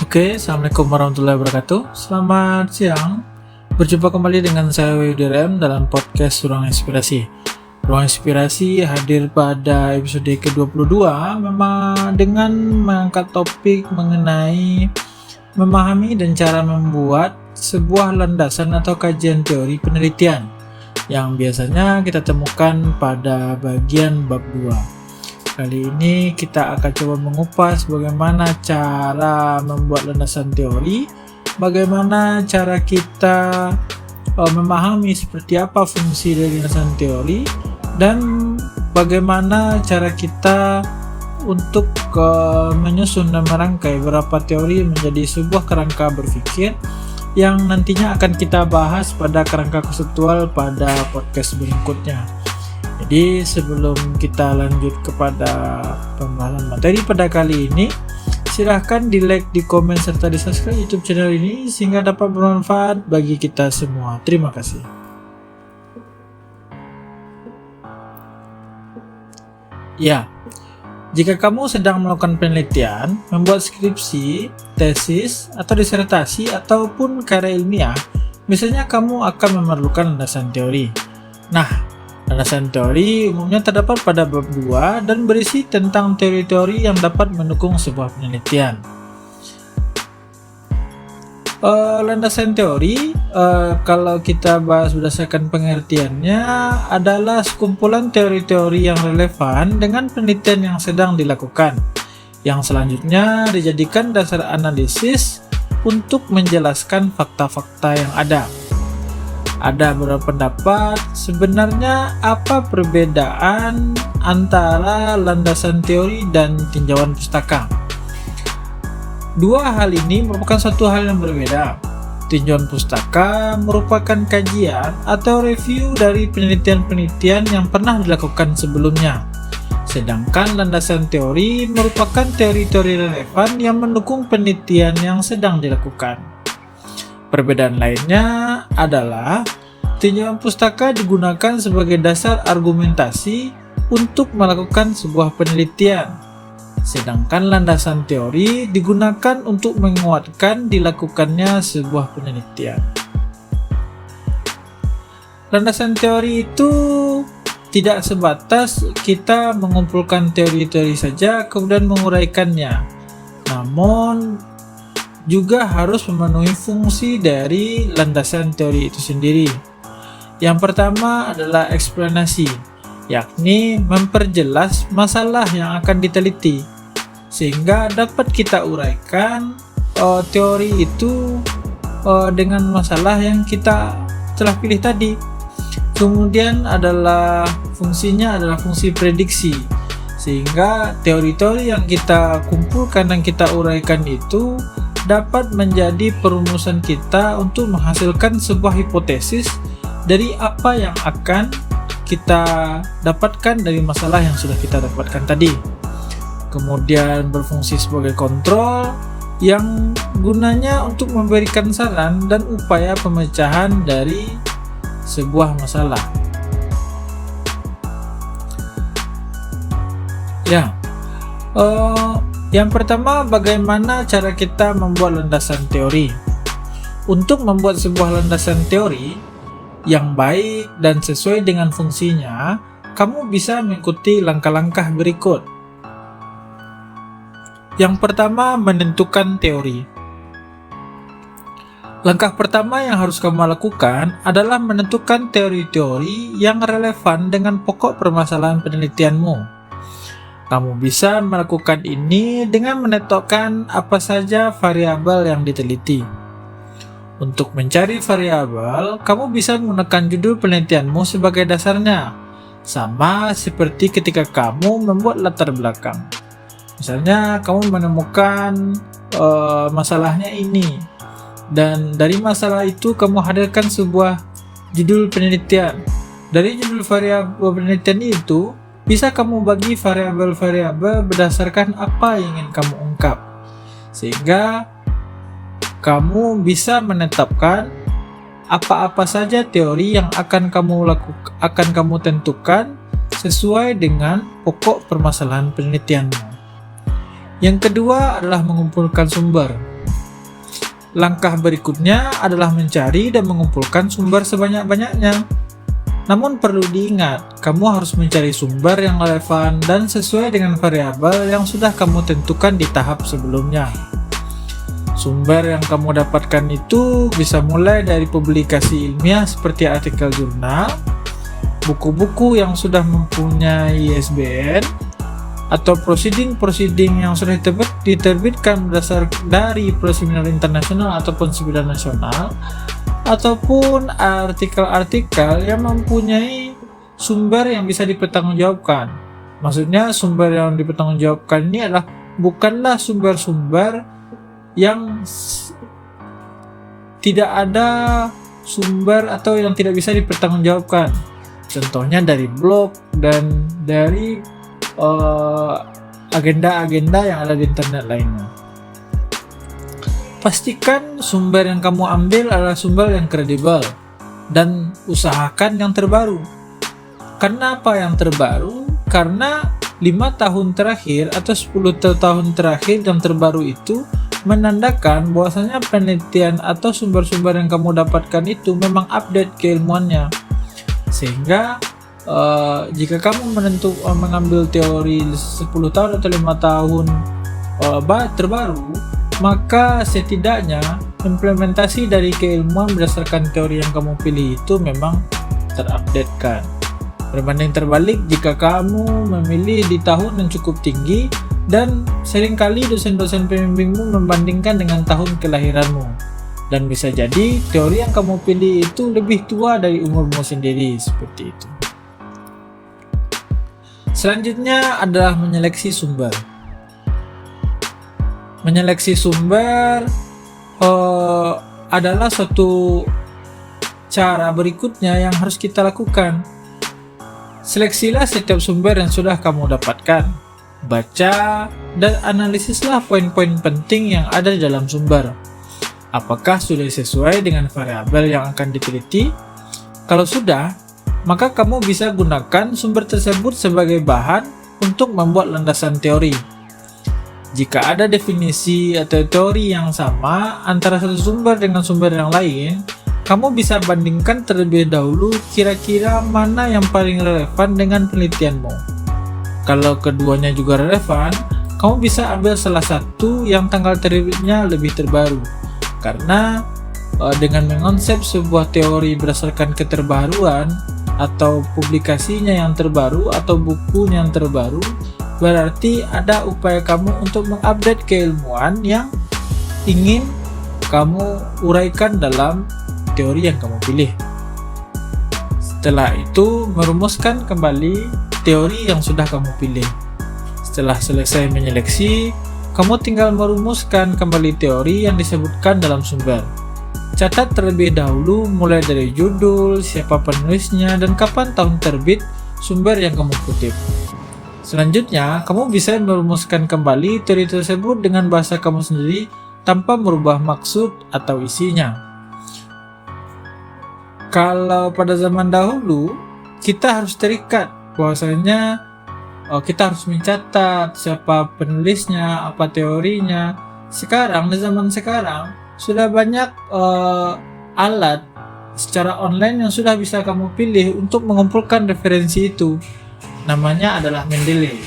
Oke, Assalamualaikum warahmatullahi wabarakatuh. Selamat siang. Berjumpa kembali dengan saya WDRM dalam podcast Ruang Inspirasi. Ruang Inspirasi hadir pada episode ke-22 memang dengan mengangkat topik mengenai memahami dan cara membuat sebuah landasan atau kajian teori penelitian yang biasanya kita temukan pada bagian bab 2. Kali ini kita akan coba mengupas bagaimana cara membuat landasan teori, bagaimana cara kita memahami seperti apa fungsi dari landasan teori, dan bagaimana cara kita untuk menyusun dan merangkai beberapa teori menjadi sebuah kerangka berpikir yang nantinya akan kita bahas pada kerangka konseptual pada podcast berikutnya. Jadi sebelum kita lanjut kepada pembahasan materi pada kali ini, silahkan di like, di komen, serta di subscribe YouTube channel ini sehingga dapat bermanfaat bagi kita semua. Terima kasih. Ya, jika kamu sedang melakukan penelitian, membuat skripsi, tesis, atau disertasi, ataupun karya ilmiah, misalnya kamu akan memerlukan landasan teori. Nah, landasan teori umumnya terdapat pada bab 2 dan berisi tentang teori-teori yang dapat mendukung sebuah penelitian. Landasan teori, kalau kita bahas berdasarkan pengertiannya, adalah sekumpulan teori-teori yang relevan dengan penelitian yang sedang dilakukan, yang selanjutnya dijadikan dasar analisis untuk menjelaskan fakta-fakta yang ada. Ada beberapa pendapat sebenarnya apa perbedaan antara landasan teori dan tinjauan pustaka. Dua hal ini merupakan satu hal yang berbeda. Tinjauan pustaka merupakan kajian atau review dari penelitian-penelitian yang pernah dilakukan sebelumnya. Sedangkan landasan teori merupakan teori-teori relevan yang mendukung penelitian yang sedang dilakukan. Perbedaan lainnya adalah tinjauan pustaka digunakan sebagai dasar argumentasi untuk melakukan sebuah penelitian, sedangkan landasan teori digunakan untuk menguatkan dilakukannya sebuah penelitian. Landasan teori itu tidak sebatas kita mengumpulkan teori-teori saja kemudian menguraikannya, namun juga harus memenuhi fungsi dari landasan teori itu sendiri. Yang pertama adalah eksplanasi, yakni memperjelas masalah yang akan diteliti, sehingga dapat kita uraikan teori itu dengan masalah yang kita telah pilih tadi. Kemudian fungsinya adalah fungsi prediksi, sehingga teori-teori yang kita kumpulkan dan kita uraikan itu dapat menjadi perumusan kita untuk menghasilkan sebuah hipotesis dari apa yang akan kita dapatkan dari masalah yang sudah kita dapatkan tadi. Kemudian berfungsi sebagai kontrol yang gunanya untuk memberikan saran dan upaya pemecahan dari sebuah masalah. Yang pertama, bagaimana cara kita membuat landasan teori? Untuk membuat sebuah landasan teori yang baik dan sesuai dengan fungsinya, kamu bisa mengikuti langkah-langkah berikut. Yang pertama, menentukan teori. Langkah pertama yang harus kamu lakukan adalah menentukan teori-teori yang relevan dengan pokok permasalahan penelitianmu. Kamu bisa melakukan ini dengan menetapkan apa saja variabel yang diteliti. Untuk mencari variabel, kamu bisa menggunakan judul penelitianmu sebagai dasarnya, sama seperti ketika kamu membuat latar belakang. Misalnya, kamu menemukan masalahnya ini, dan dari masalah itu kamu hadirkan sebuah judul penelitian. Dari judul variabel penelitian itu, bisa kamu bagi variabel-variabel berdasarkan apa yang ingin kamu ungkap, sehingga kamu bisa menetapkan apa-apa saja teori yang akan kamu tentukan sesuai dengan pokok permasalahan penelitianmu. Yang kedua adalah mengumpulkan sumber. Langkah berikutnya adalah mencari dan mengumpulkan sumber sebanyak-banyaknya. Namun perlu diingat, kamu harus mencari sumber yang relevan dan sesuai dengan variabel yang sudah kamu tentukan di tahap sebelumnya. Sumber yang kamu dapatkan itu bisa mulai dari publikasi ilmiah seperti artikel jurnal, buku-buku yang sudah mempunyai ISBN, atau proceeding yang sudah diterbitkan berdasar dari seminar internasional ataupun seminar nasional, ataupun artikel-artikel yang mempunyai sumber yang bisa dipertanggungjawabkan. Maksudnya sumber yang dipertanggungjawabkan ini bukanlah sumber-sumber yang tidak ada sumber atau yang tidak bisa dipertanggungjawabkan. Contohnya dari blog dan dari agenda-agenda yang ada di internet lainnya. Pastikan sumber yang kamu ambil adalah sumber yang kredibel dan usahakan yang terbaru. Karena apa yang terbaru? Karena 5 tahun terakhir atau 10 tahun terakhir yang terbaru itu menandakan bahwasanya penelitian atau sumber-sumber yang kamu dapatkan itu memang update keilmuannya. Sehingga jika kamu mengambil teori 10 tahun atau 5 tahun terbaru, maka setidaknya implementasi dari keilmuan berdasarkan teori yang kamu pilih itu memang terupdatekan. Berbanding terbalik jika kamu memilih di tahun yang cukup tinggi dan seringkali dosen-dosen pembimbingmu membandingkan dengan tahun kelahiranmu, dan bisa jadi teori yang kamu pilih itu lebih tua dari umurmu sendiri, seperti itu. Selanjutnya adalah menyeleksi sumber. Menyeleksi sumber adalah suatu cara berikutnya yang harus kita lakukan. Seleksilah setiap sumber yang sudah kamu dapatkan. Baca dan analisislah poin-poin penting yang ada di dalam sumber. Apakah sudah sesuai dengan variabel yang akan diteliti? Kalau sudah, maka kamu bisa gunakan sumber tersebut sebagai bahan untuk membuat landasan teori. Jika ada definisi atau teori yang sama antara satu sumber dengan sumber yang lain, kamu bisa bandingkan terlebih dahulu kira-kira mana yang paling relevan dengan penelitianmu. Kalau keduanya juga relevan, kamu bisa ambil salah satu yang tanggal terbitnya lebih terbaru. Karena dengan mengonsep sebuah teori berdasarkan keterbaruan atau publikasinya yang terbaru atau bukunya yang terbaru, berarti ada upaya kamu untuk mengupdate keilmuan yang ingin kamu uraikan dalam teori yang kamu pilih. Setelah itu, merumuskan kembali teori yang sudah kamu pilih. Setelah selesai menyeleksi, kamu tinggal merumuskan kembali teori yang disebutkan dalam sumber. Catat terlebih dahulu mulai dari judul, siapa penulisnya, dan kapan tahun terbit sumber yang kamu kutip. Selanjutnya, kamu bisa merumuskan kembali teori tersebut dengan bahasa kamu sendiri tanpa merubah maksud atau isinya. Kalau pada zaman dahulu, kita harus terikat bahwasanya kita harus mencatat siapa penulisnya, apa teorinya. Sekarang, di zaman sekarang, sudah banyak alat secara online yang sudah bisa kamu pilih untuk mengumpulkan referensi itu. Namanya adalah Mendeley.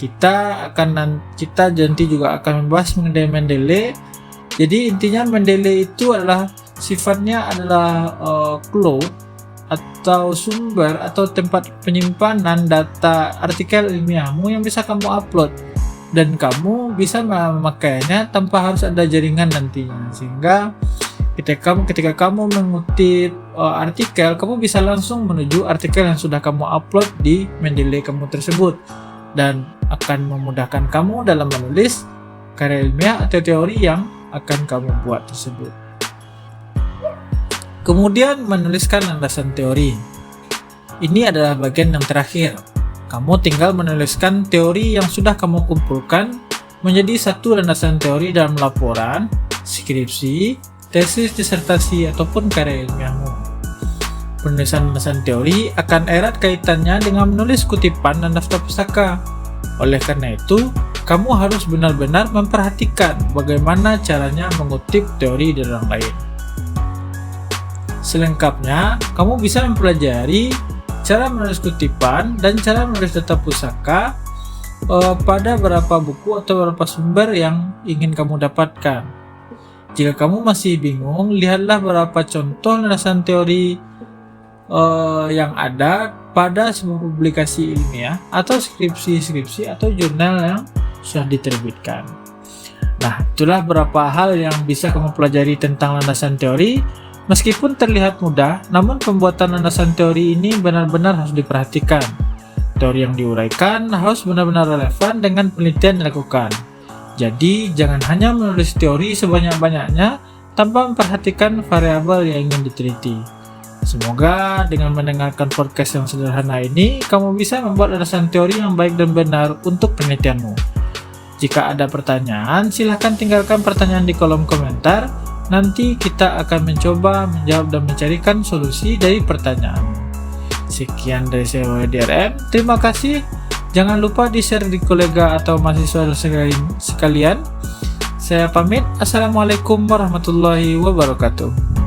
Kita nanti juga akan membahas mengenai Mendeley. Jadi intinya Mendeley itu adalah sifatnya adalah cloud atau sumber atau tempat penyimpanan data artikel ilmiahmu yang bisa kamu upload, dan kamu bisa memakainya tanpa harus ada jaringan nantinya. Sehingga ketika kamu mengutip artikel, kamu bisa langsung menuju artikel yang sudah kamu upload di Mendeley kamu tersebut, dan akan memudahkan kamu dalam menulis karya ilmiah atau teori yang akan kamu buat tersebut. Kemudian menuliskan landasan teori. Ini adalah bagian yang terakhir. Kamu tinggal menuliskan teori yang sudah kamu kumpulkan menjadi satu landasan teori dalam laporan, skripsi, tesis disertasi, ataupun karya ilmiahmu. Penulisan landasan teori akan erat kaitannya dengan menulis kutipan dan daftar pustaka. Oleh karena itu, kamu harus benar-benar memperhatikan bagaimana caranya mengutip teori dari orang lain. Selengkapnya, kamu bisa mempelajari cara menulis kutipan dan cara menulis data pusaka pada beberapa buku atau beberapa sumber yang ingin kamu dapatkan. Jika kamu masih bingung, lihatlah beberapa contoh landasan teori yang ada pada sebuah publikasi ilmiah atau skripsi atau jurnal yang sudah diterbitkan. Nah, itulah beberapa hal yang bisa kamu pelajari tentang landasan teori. Meskipun terlihat mudah, namun pembuatan landasan teori ini benar-benar harus diperhatikan. Teori yang diuraikan harus benar-benar relevan dengan penelitian yang dilakukan. Jadi, jangan hanya menulis teori sebanyak-banyaknya tanpa memperhatikan variabel yang ingin diteliti. Semoga dengan mendengarkan podcast yang sederhana ini, kamu bisa membuat landasan teori yang baik dan benar untuk penelitianmu. Jika ada pertanyaan, silahkan tinggalkan pertanyaan di kolom komentar. Nanti kita akan mencoba menjawab dan mencarikan solusi dari pertanyaan. Sekian dari saya WDRM. Terima kasih. Jangan lupa di-share di kolega atau mahasiswa sekalian. Saya pamit. Assalamualaikum warahmatullahi wabarakatuh.